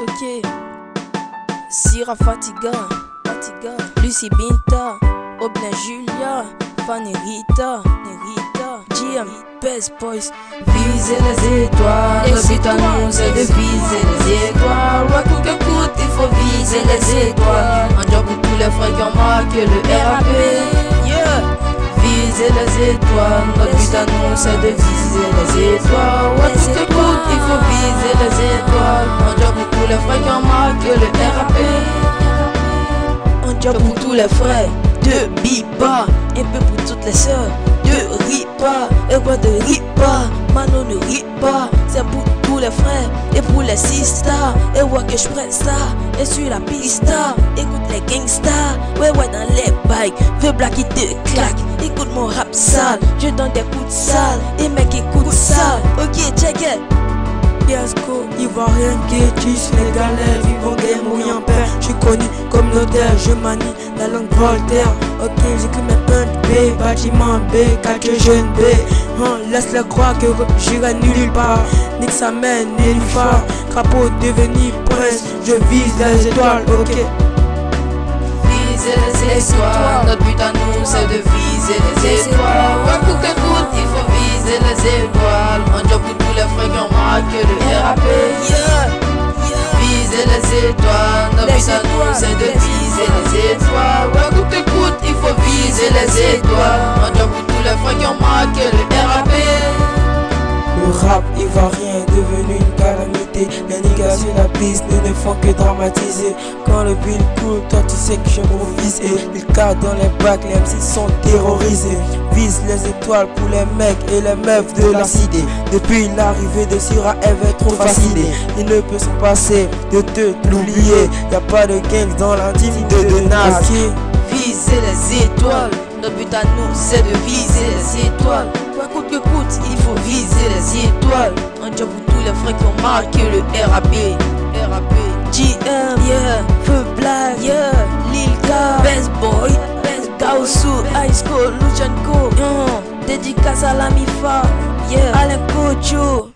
Ok. Sira Fatiga, Lucie Binta, Oblin Julia, Fanny Rita, GM, Best Boys. Viser les étoiles, le but à nous c'est de viser les étoiles. Ouais, coup que coûte, il faut viser les étoiles. Un job pour tous les frères qui ont marqué le RAP. Yeah. Viser les étoiles, le but à nous c'est de viser les étoiles. Ouais, coup que coûte, il faut viser les étoiles. Un job pour tous les frères qui ont marqué le RAP. Un job pour tous les frères de Biba, un peu pour toutes les sœurs de Ripa. Et quoi de Ripa, Mano ne rit pas. C'est pour tous les frères et pour les sisters. Et ouais que je prends ça, et sur la pista. Écoute les gangsters, ouais dans les bikes. Veux black qui te claque, écoute mon rap sale. Je donne des coups de sale, et mec écoute ça. Ok, check it. Fiasco, ivoirien qui tisse les galères, vivant des moyens père. Je suis connu comme notaire, je manie la langue Voltaire. Ok, j'écris mes punch B, bâtiment B, 4 jeunes B. Laisse-le croire que j'irai nulle part. Nique sa mère, nulle part. Crapaud devenu prince, je vise les étoiles, ok. Viser les étoiles, notre but à nous c'est de viser les étoiles. Ouais, pour que coûte, il faut viser les étoiles. Un job pour tous les frères qui ont marqué le RAP. Viser les étoiles, notre but à nous c'est de viser les étoiles. Ouais, pour que coûte, il faut viser les étoiles. Un job pour tous les frères qui ont marqué le RAP. Le rap ivoirien est devenu une calamité. Les niggas sur la piste ne font que dramatiser. Quand le bill coule, toi tu sais que je m'offise. Et ils cadrent dans les bacs, les MC sont terrorisés. Vise les étoiles pour les mecs et les meufs de la cité. Depuis l'arrivée de Sira, elle est trop fascinée. Il ne peut se passer de te l'oublier. Y'a pas de gang dans la team de Nas. Viser les étoiles, notre but à nous c'est de viser les étoiles. Quoi coûte que coûte, il faut viser les étoiles. Un job pour tous les frères qui ont marqué le RAP. GM, yeah, Feu Black, yeah, Lilka, Best Boy, Kaosu, High School, Luchanko, dédicace à la Mifa, yeah, Alain Kocho.